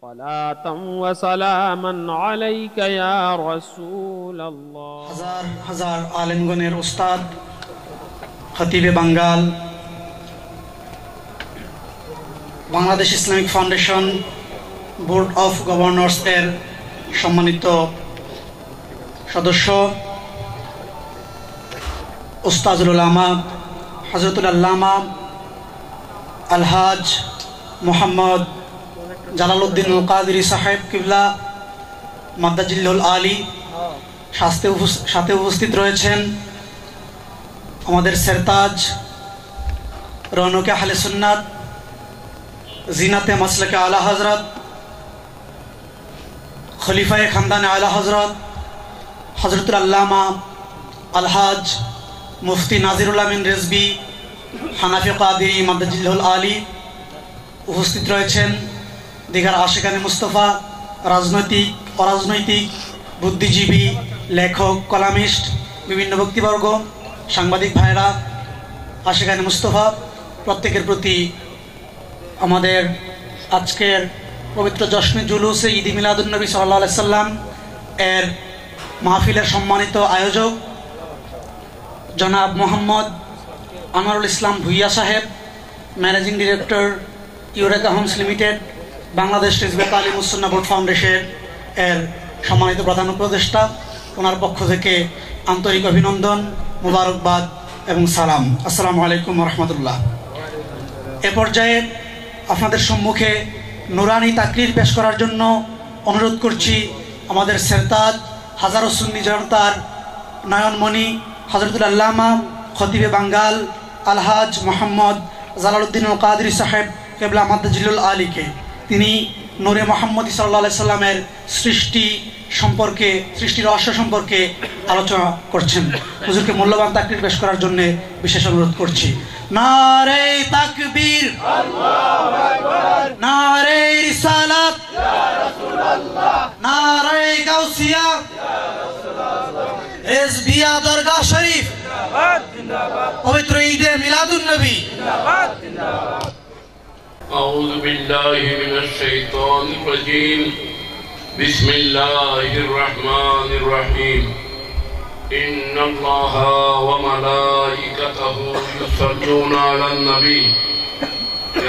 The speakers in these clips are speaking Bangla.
صلاة وسلاما عليك يا رسول الله হাজার হাজার আলেমগণের উস্তাদ খতিবে বাঙ্গাল Bangladesh Islamic foundation board of governors এর সম্মানিত সদস্য উস্তাজুল উলামা হযরতুল আল্লামা আলহাজ মোহাম্মদ জালালউদ্দিন আল কাদেরী সাহেব কিবলা মাদ্দাজিল্লুল আলী সাথে উপস্থিত রয়েছেন আমাদের সেরতাজ রৌনকে আহলে সুন্নাত জিনাতে মাসলাকে আলা হযরত খলিফায়ে খানদানে আলা হযরত হযরতুল আল্লামা আলহাজ মুফতি নাজিরুল আমিন রেজবি হানাফি কাদেরী মাদ্দাজিল্লুল আলী উপস্থিত রয়েছেন দিগার আশিকানে মুস্তফা রাজনৈতিক অরাজনৈতিক বুদ্ধিজীবী লেখক কলামিস্ট বিভিন্ন ব্যক্তিবর্গ সাংবাদিক ভাইরা আশিকানে মুস্তফা প্রত্যেকের প্রতি আমাদের আজকের পবিত্র জশ্নে জুলুসে ঈদ মিলাদুন নবী সাল্লাল্লাহু আলাইহি সাল্লাম এর মাহফিলের সম্মানিত আয়োজক জনাব মোহাম্মদ আনোয়ারুল ইসলাম ভুইয়া সাহেব managing director Eureka homes limited Bangladesh Hizbut Talimus Sunnah board foundation এর সম্মানিত প্রধান উপদেষ্টা ওনার পক্ষ থেকে আন্তরিক অভিনন্দন মোবারকবাদ এবং সালাম। আসসালামু আলাইকুম ওয়া রাহমাতুল্লাহ। এ পর্যায়ে আপনাদের সম্মুখে নুরানি তাকরির পেশ করার জন্য অনুরোধ করছি আমাদের সেরতাজ হাজারো সুন্নি জনতার নয়নমণি হযরতুল আল্লামা খতিবে বাঙ্গাল আলহাজ মোহাম্মদ জালালউদ্দিন আল কাদেরী সাহেব কিবলা মাদ্দাজিল্লুল আলীকে তিনি নূরে মুহাম্মদী সাল্লাল্লাহু আলাইহি সাল্লামের সৃষ্টি রহস্য সম্পর্কে আলোচনা করছেন। হুজুরকে মূল্যবান তাকরীর পেশ করার জন্য বিশেষ অনুরোধ করছি। নারে তাকবীর, আল্লাহু আকবার, নারে রিসালাত, ইয়া রাসূলুল্লাহ, নারে গাউসিয়া, ইয়া রাসূলুল্লাহ, হিজবিয়া দরগা শরীফ জিন্দাবাদ জিন্দাবাদ, পবিত্র ঈদে মিলাদুন নবী জিন্দাবাদ জিন্দাবাদ। أعوذ بالله من الشيطان الرجيم بسم الله الرحمن الرحيم إن الله وملائكته يصلون على النبي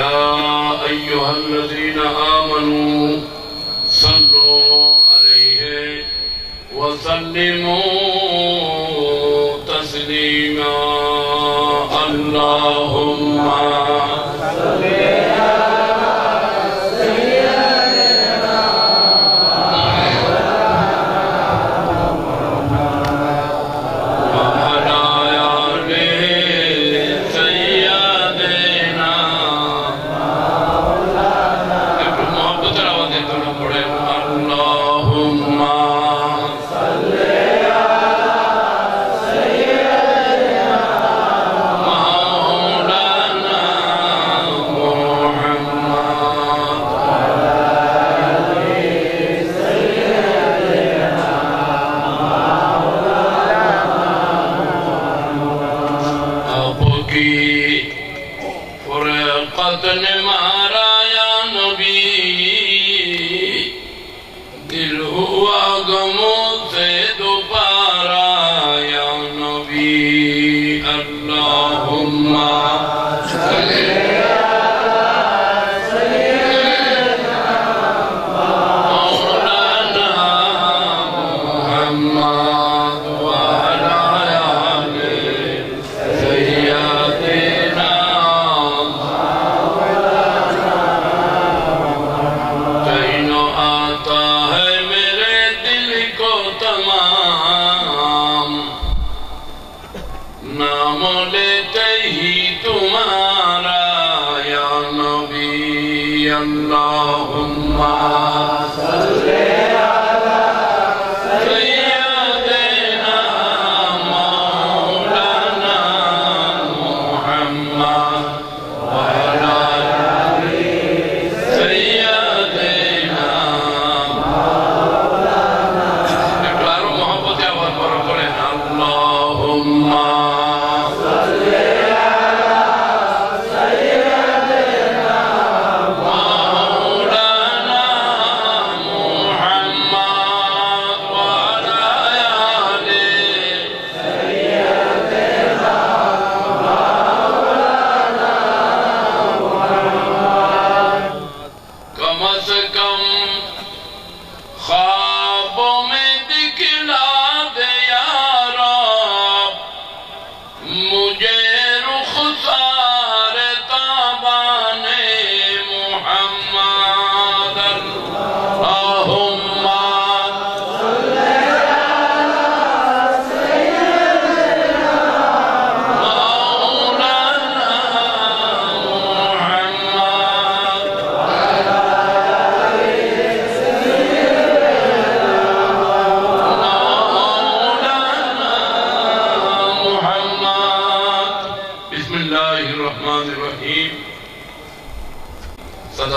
يا أيها الذين آمنوا صلوا عليه وسلموا تسليما اللهم صل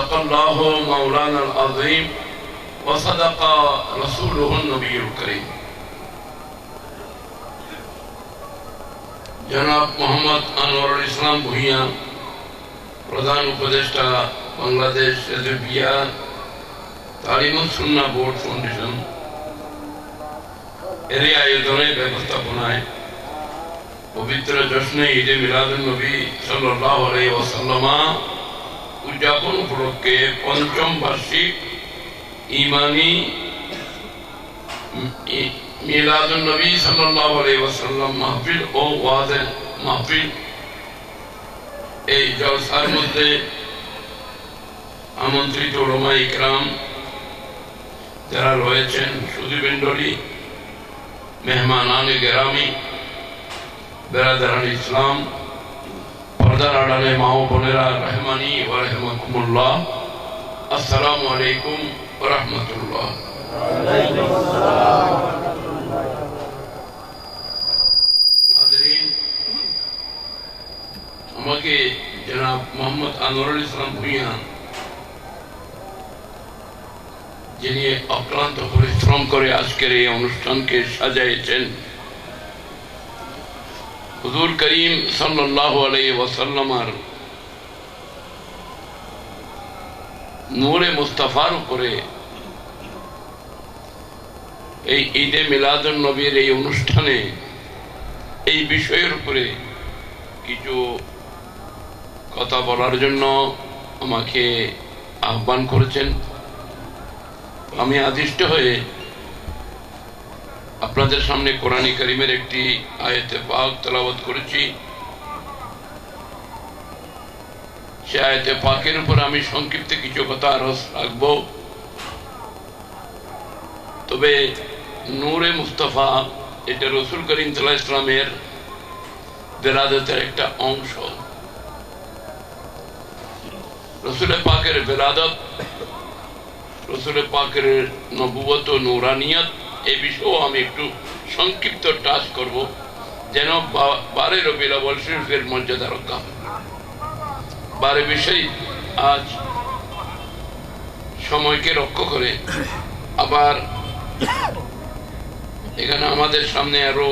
सदक़ल्लाहु मौलाना अज़ीम व सदक़ रसूलुहुन नबीयुल करीम। जनाब मोहम्मद अनवरुल इस्लाम भुइया, प्रधान उपदेष्टा बांग्लादेश रिजविया तालीमुस सुन्नाह बोर्ड फाउंडेशन এর আয়োজনে ব্যবস্থাপনায় পবিত্র জশ্নে ঈদে মিলাদুন নবী সাল্লাল্লাহু আলাইহি ওয়াসাল্লাম উদযাপন উপলক্ষে পঞ্চম বার্ষিক ঈমানী মিলাদুন নবী সাল্লাল্লাহু আলাইহি ওয়াসাল্লাম মাহফিল ও ওয়াজের মাহফিল এই জলসার মধ্যে আমন্ত্রিত উলামা ইকরাম যারা রয়েছেন, সুধীমণ্ডলী, মেহমানানে গেরামি, বেরাদারান ইসলাম, পর্দার আড়ালে মা ও বোনেরা, রহমানি ওয়া রাহমাকুমুল্লাহ, আসসালামু আলাইকুম ওয়া রাহমাতুল্লাহ। আমাকে জনাব মোহাম্মদ আনোয়ারুল ইসলাম ভুঁইয়া, যিনি অক্লান্ত পরিশ্রম করে আজকের এই অনুষ্ঠানকে সাজাইছেন, হুজুর করিম সাল্লাল্লাহু আলাইহি ওয়াসাল্লামের নূরে মুস্তাফার উপরে এই ঈদে মিলাদুন নবীর এই অনুষ্ঠানে এই বিষয়ের উপরে কিছু কথা বলার জন্য আমাকে আহ্বান করেছেন। আমি আদিষ্ট হয়ে আপনাদের সামনে কোরআন কারীমের একটি আয়াতে পাক তেলাওয়াত করেছি। সে আয়াতে পাকের উপর আমি সংক্ষিপ্ত কিছু কথা আরজ রাখবো। তবে নূরে মুস্তাফা এটা রাসূল করিম সাল্লাল্লাহু আলাইহি ওয়াসাল্লামের বেলাদতের একটা অংশ। রাসূল পাকের বেলাদত, রাসূল পাকের নবুয়ত ও নূরানিয়ত, এই বিষয়েও আমি একটু সংক্ষিপ্ত টাচ করব, যেন 12 রবিউল আউয়াল শরীফের মর্যাদা রক্ষা হয়। 12 বিষয় আজ সময়কে রক্ষা করে। আবার এখানে আমাদের সামনে আরো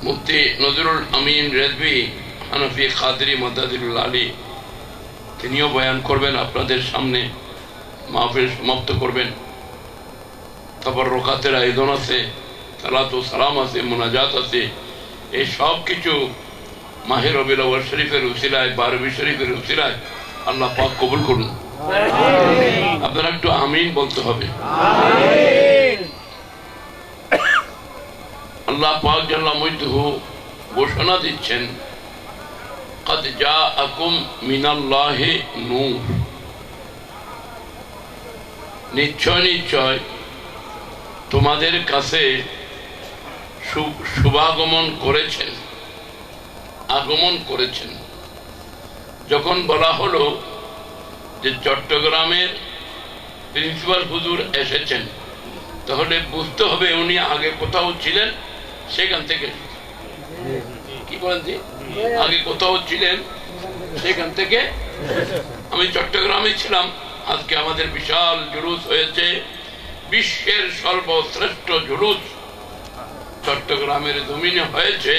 মুফতি নজরুল আমিন রেজভী হানাফি কাদরি মাদাদিল আলী, তিনিও বয়ান করবেন আপনাদের সামনে, মাহফিল সমাপ্ত করবেন। তারপর রকাতের আয়োজন আছে, সালাত ও সালাম আছে, মুনাজাত আছে। এই সব কিছু মাহে রবিউল আউয়াল শরীফের উসিলায়, 12 শরীফের উসিলায় আল্লাহ পাক কবুল করুন। আপনারা একটু আমিন বলতে হবে। আল্লাহ পাক জাল্লা মুজদুহু ঘোষণা দিচ্ছেন, قد جاءكم من الله نور, নিশ্চয় নিশ্চয় তোমাদের কাছে শুভাগমন করেছেন, আগমন করেছেন। যখন বলা হলো যে চট্টগ্রামের প্রিন্সিপাল হুজুর এসেছেন, তাহলে বুঝতে হবে উনি আগে কোথাও ছিলেন, সেখান থেকে কি বলেন জি আগে কোথাও ছিলেন, সেখান থেকে। আমি চট্টগ্রামে ছিলাম। আজকে আমাদের বিশাল জুলুস হয়েছে, বিশ্বের সর্বশ্রেষ্ঠ জুলুস চট্টগ্রামের জমিনে হয়েছে।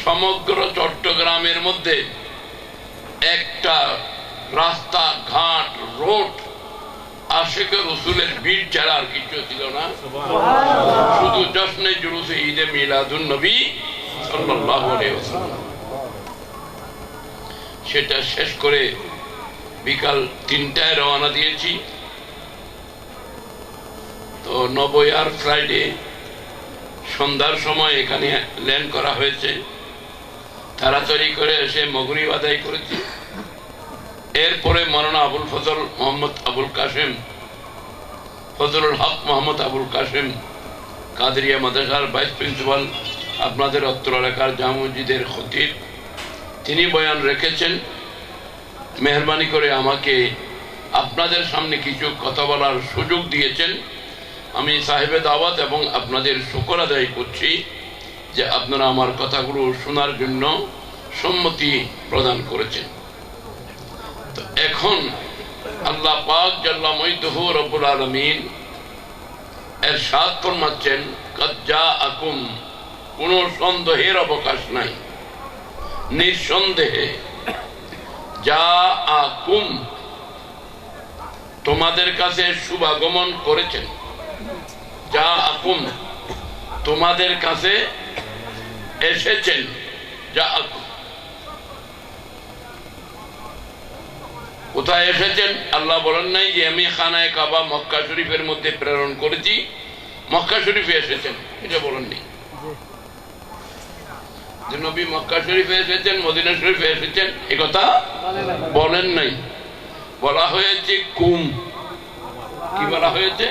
সমগ্র চট্টগ্রামের মধ্যে একটা রাস্তা ঘাট রোড আশিকে রসুলের ভিড় ছাড়া আর কিছু ছিল না। শুধু জশ্নে জুলুসে ঈদে মিলাদুন নবী সাল্লাল্লাহু আলাইহি ওয়াসাল্লাম। সেটা শেষ করে বিকাল 3টায় রওনা দিয়েছি। তো নবয়ার ফ্লাইটে সন্ধ্যার সময় এখানে ল্যান্ড করা হয়েছে। তাড়াতাড়ি করে এসে মাগরিব আদায় করেছি। এরপরে মাওলানা আবুল ফজল মোহাম্মদ আবুল কাসেম, ফজলুল হক মোহাম্মদ আবুল কাসেম কাদরিয়া মাদ্রাসার ভাইস প্রিন্সিপাল, আপনাদের অত্র এলাকার জামে মসজিদের খতিব, তিনি বয়ান রেখেছেন। মেহরবানি করে আমাকে আপনাদের সামনে কিছু কথা বলার সুযোগ দিয়েছেন। আমি সাহেবে দাওয়াত এবং আপনাদের শুকর আদায় করছি যে আপনারা আমার কথাগুলো শোনার জন্য সম্মতি প্রদান করেছেন। তো তখন আল্লাহ পাক জাল্লা মজদুহু রব্বুল আলামিন ইরশাদ ফরমাচ্ছেন কাদ জাআকুম, কোনো সন্দেহের অবকাশ নাই, নিঃসন্দেহে জাআকুম তোমাদের কাছে শুভাগমন করেছেন। জাআকুম তোমাদের কাছে এসেছেন। জাআকুম কোথায় এসেছেন? আল্লাহ বলেন নাই যে আমি খানায়ে কাবা মক্কা শরীফের মধ্যে প্রেরণ করেছি, মক্কা শরীফে এসেছেন, এটা বলেননি। যে নবী মক্কা শরীফে এসেছেন, মদিনা শরীফে এসেছেন, এ কথা বলেন নাই। বলা হয়েছে কুম। কি বলা হয়েছে?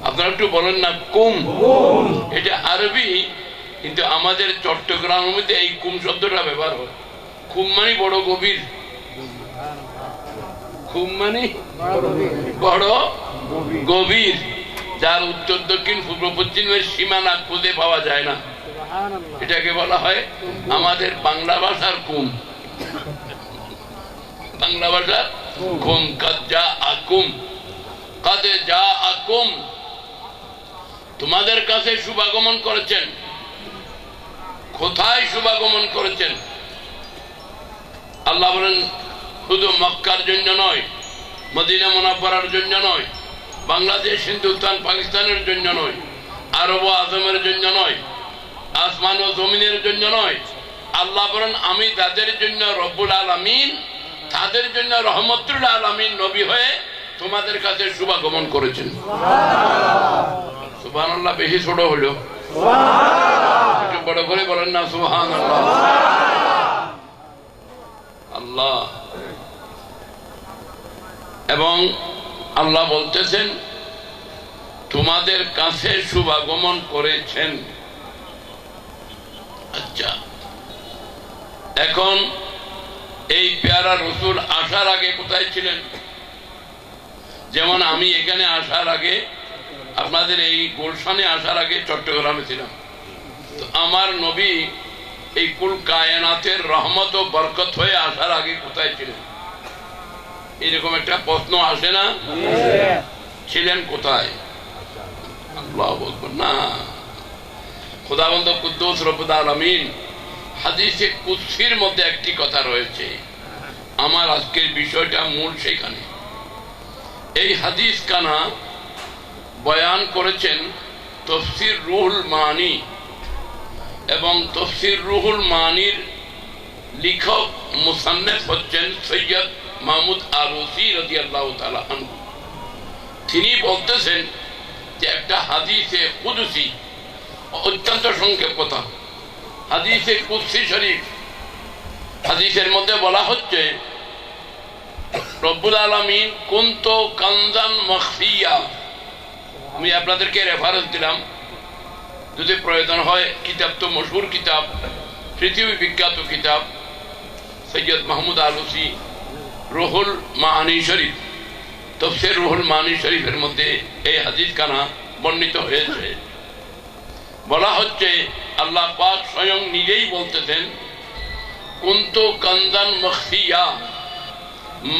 আপনারা একটু বলেন না, কুম। এটা আরবি, কিন্তু আমাদের চট্টগ্রামের মধ্যে এই কুম শব্দটা ব্যবহার হয়। কুম মানে বড় গভীর, কুম মানে বড় গভীর, যার উত্তর দক্ষিণ পূর্ব পশ্চিমের সীমানা খুঁজে পাওয়া যায় না। এটাকে বলা হয় আমাদের বাংলা ভাষার কুম। বাংলা ভাষার কুম। কাদ জাআকুম, কাদ জাআকুম তোমাদের কাছে শুভাগমন করেছেন। কোথায় শুভাগমন করেছেন? আল্লাহ বলেন শুধু মক্কার জন্য নয়, মদিনা মুনাওয়ারার জন্য নয়, বাংলাদেশ, হিন্দুস্তান, পাকিস্তানের জন্য নয়, আরব ও আজমের জন্য নয়, আসমান ও জমিনের জন্য নয়। আল্লাহ বলেন আমি তাদের জন্য রব্বুল আলামিন, তাদের জন্য রহমতুল আলামিন নবী হয়ে তোমাদের কাছে শুভাগমন করেছেন। সুবহানাল্লাহ বেশি ছোট হলো, একটু বড় করে বলেন না সুবহানাল্লাহ। আল্লাহ এবং আল্লাহ বলতেছেন তোমাদের কাছে শুভাগমন করেছেন। আচ্ছা, এখন এই পেয়ারা রসুল আসার আগে কোথায় ছিলেন? যেমন আমি এখানে আসার আগে, আপনাদের এই গুলশানে আসার আগে চট্টগ্রামে ছিলাম। তো আমার নবী এই কুল কায়নাতের রহমত ও বরকত হয়ে আসার আগে কোথায় ছিলেন? এরকম একটা প্রশ্ন আসে না? ছিলেন কোথায়? আল্লাহ বলবেন না, খোদাবন্দ কুদ্দুস রব্বুল আলামিন হাদিসে কুদসির মধ্যে একটি কথা রয়েছে। আমার আজকের বিষয়টা মূল সেখানে। এই হাদিস কানা বয়ান করেছেন তাফসীর রুহুল মানি, এবং তাফসীর রুহুল মানির লেখক মুসান্নিফ হচ্ছেন সৈয়দ মাহমুদ আরুসি রাদিয়াল্লাহু তাআলা আনহু। তিনি বলতেছেন যে একটা হাদিসে কুদসি, অত্যন্ত সংক্ষেপ কথা, হাদিসে কুদসি শরীফ, হাদিসের মধ্যে বলা হচ্ছে রব্বুল আলামিন কুনতু কানজান মখফিয়া। আমি আপনাদেরকে রেফারেন্স দিলাম, যদি প্রয়োজন হয় কিতাব তো মশহুর কিতাব, পৃথিবী বিখ্যাত কিতাব সৈয়দ মাহমুদ আলুসি রুহুল মানি শরীফ, তাফসীর রুহুল মানি শরীফের মধ্যে এই হাদিস কানা বর্ণিত হয়েছে। বলা হচ্ছে আল্লাহ পাক স্বয়ং নিজেই বলতেছেন কুনতু কানজান মখফিয়া,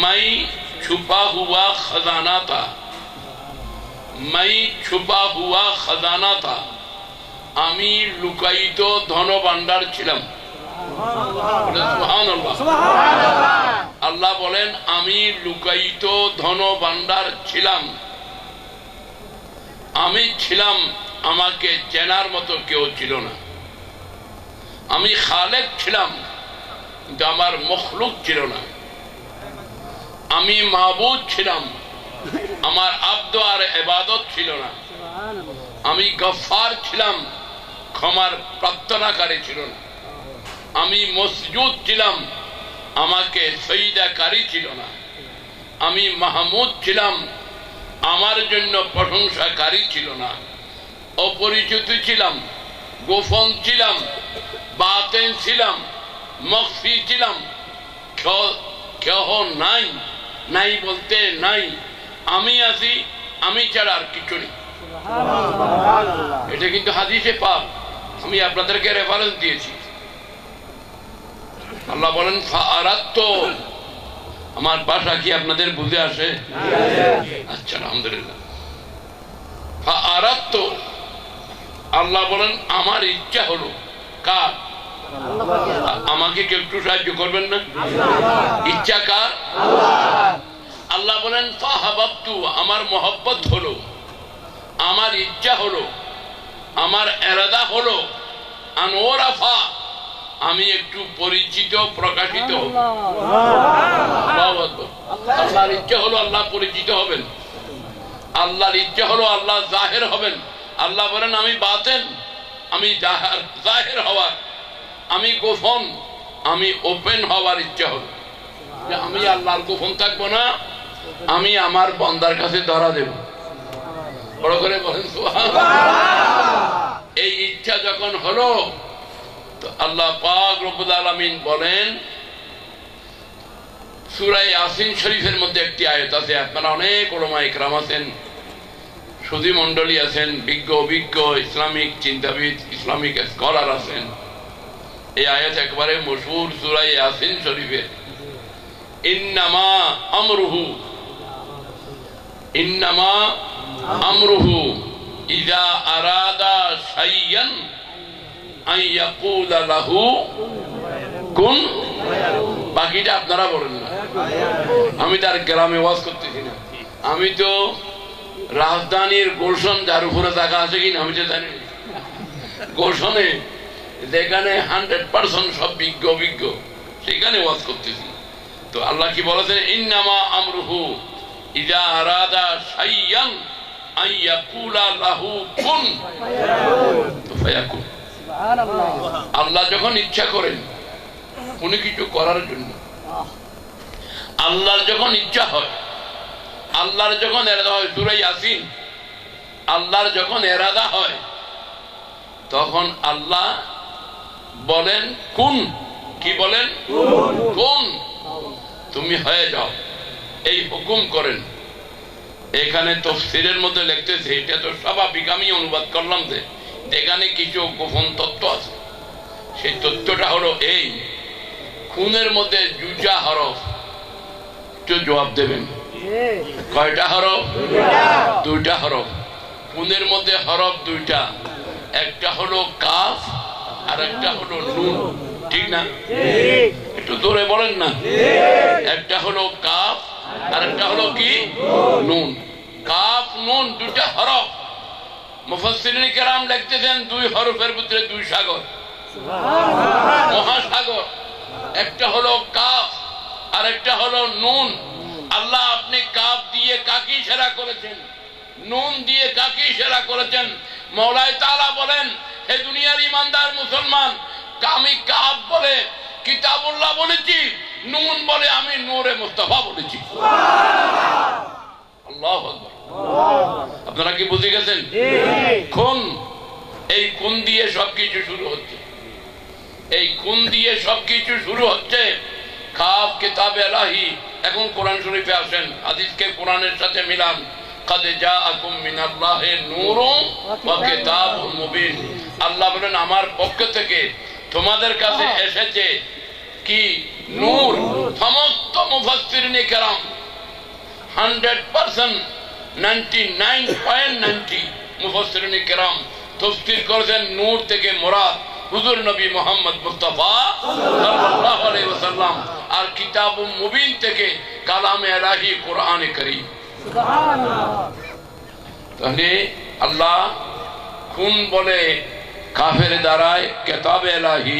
मैं छुपा हुआ खजाना था, मैं छुपा हुआ खजाना था, আমি লুকায়িত ধন ভান্ডার ছিলাম। আল্লাহ বলেন আমি লুকায়িত ধন ভান্ডার ছিলাম। আমি ছিলাম, আমাকে চেনার মতো কেউ ছিল না। আমি খালেক ছিলাম, কিন্তু আমার মখলুক ছিল না। আমি মাবুদ ছিলাম, আমার আব্দ আর ইবাদত ছিল না। আমি গফফার ছিলাম, ক্ষমার প্রার্থনাকারী ছিল না। আমি মসজুদ ছিলাম, আমাকে সজদাকারী ছিল না। আমি মাহমুদ ছিলাম, আমার জন্য প্রশংসাকারী ছিল না। অপরিচিত ছিলাম, গোপন ছিলাম, বাতেন ছিলাম, মখফি ছিলাম। কেহ নাই, নাই বলতে নাই, আমি আছি, আমি ছাড়া আর কিছু নেই। এটা কিন্তু হাদিসে পাক, আমি আপনাদেরকে রেফারেন্স দিয়েছি। আল্লাহ বলেন ফাআরাদতু আমার ভাষা কি আপনাদের বুঝে আসে? আচ্ছা, আলহামদুলিল্লাহ। ফাআরাদতু, আল্লাহ বলেন আমার ইচ্ছা হলো। কার? আমাকে কেউ একটু সাহায্য করবেন না? ইচ্ছা কার? আল্লাহ বলেন ফাহাবাবতু, আমার মহব্বত হলো, আমার ইচ্ছা হলো, আমার এরাদা হলো, আনোরাফা, আমি একটু পরিচিত প্রকাশিত হব। আল্লাহর ইচ্ছা হলো আল্লাহ পরিচিত হবেন, আল্লাহর ইচ্ছা হলো আল্লাহ জাহের হবেন। আল্লাহ বলেন আমি বাতেন, আমি জাহের হওয়ার, আমি গোপন, আমি ওপেন হওয়ার ইচ্ছা হলো। আমি আল্লাহর গোপন থাকবো না, আমি আমার বান্দার কাছে ধরা দেব। বড় করে বলেন সুবহানাল্লাহ। এই ইচ্ছা যখন হলো তো আল্লাহ পাক রব্বুল আলামিন বলেন, সূরা ইয়াসিন শরীফের মধ্যে একটি আয়াত আছে, আপনারা অনেক উলামা ইকরাম আছেন, সুধী মণ্ডলী আছেন, বিজ্ঞ অভিজ্ঞ ইসলামিক চিন্তাবিদ, ইসলামিক স্কলার আছেন। এই আয়াত একবারে মশহুর সূরা ইয়াসিন শরীফের, ইন্নামা আমরুহু, ইন্নামা আমরুহু ইযা আরাদা শাইয়ান আন ইয়াকুলা লাহু কুন। বাকিটা আপনারা বলেন না, আমি তার গ্রামে ওয়াজ করতেছি না, আমি তো রাজধানীর গুলশন, যার উপরে জায়গা আছে কিনা আমি তো জানি, গুলশনে যেখানে 100% সব বিজ্ঞ অভিজ্ঞ, সেখানে ওয়াজ করতেছি। তো আল্লাহ কি বলেছেন, ইন্নামা আমরুহু ইযা আরাদা শাইয়ান আন ইয়াকুলা লাহু কুন ফায়াকুন। আল্লাহ যখন ইচ্ছা করেন কোনো কিছু করার জন্য, আল্লাহর যখন ইচ্ছা হয়, আল্লাহর যখন এরাদা হয়, সূরা ইয়াসিন, আল্লাহর যখন এরাদা হয় তখন আল্লাহ বলেন কুন। কি বলেন? কুন, তুমি হয়ে যাও, এই হুকুম করেন। এখানে তাফসীরের মধ্যে লিখতেছে, এটা তো স্বাভাবিক, আমি অনুবাদ করলাম যে এখানে কিছু গোপন তত্ত্ব আছে। সেই তথ্যটা হলো এই, খুনের মধ্যে দুইটা হরফ, একটু জবাব দেবেন, কয়টা হরফ? দুইটা হরফ। খুনের মধ্যে হরফ দুইটা, একটা হলো কাফ আর একটা হলো নুন, ঠিক না? একটু জোরে বলেন না। একটা হলো কাফ আর একটা হলো কি? নুন। কাফ নুন দুইটা হরফ। মুফাসসিরিন কেরাম লিখতেছেন দুই হরফের ভিতরে দুই সাগর, মহাসাগর। একটা হলো কাফ আর একটা হলো নুন। আল্লাহ আপনি কাফ দিয়ে কাকে ইশারা করেছেন, নুন দিয়ে কাকে ইশারা করেছেন? মওলাই তাআলা বলেন, হে দুনিয়ার ইমানদার মুসলমান, আমি কাফ বলে কিতাবুল্লাহ বলেছি, নুন বলে আমি নূরে মুস্তাফা বলেছি। আল্লাহু আকবার। আপনারা কি বুঝে গেছেন? খুন, এই খুন দিয়ে সবকিছু শুরু হচ্ছে, এই খুন দিয়ে সবকিছু শুরু হচ্ছে। কাফ কিতাবে ইলাহি। এখন কোরআন শরীফে আসেন, হাদিসকে কোরআনের সাথে মিলান। قد جاءكم من الله نور وكتاب مبين। আল্লাহ বলেন আমার পক্ষ থেকে তোমাদের কাছে এসেছে কি? নূর। সমস্ত মুফাসসিরিন কেরাম 100% 99.90 মুফাসসিরিন কেরাম তাফসীর করেছেন নূর থেকে মুরাদ হুজুর নবী মুহাম্মদ মুস্তাফা সাল্লাল্লাহু আলাইহি ওয়াসাল্লাম, আর কিতাবুম মুবিন থেকে কালামে ইলাহি কোরআনে কারীম। তাহলে আল্লাহ খুন বলে কাফের দ্বারায় কিতাবে ইলাহি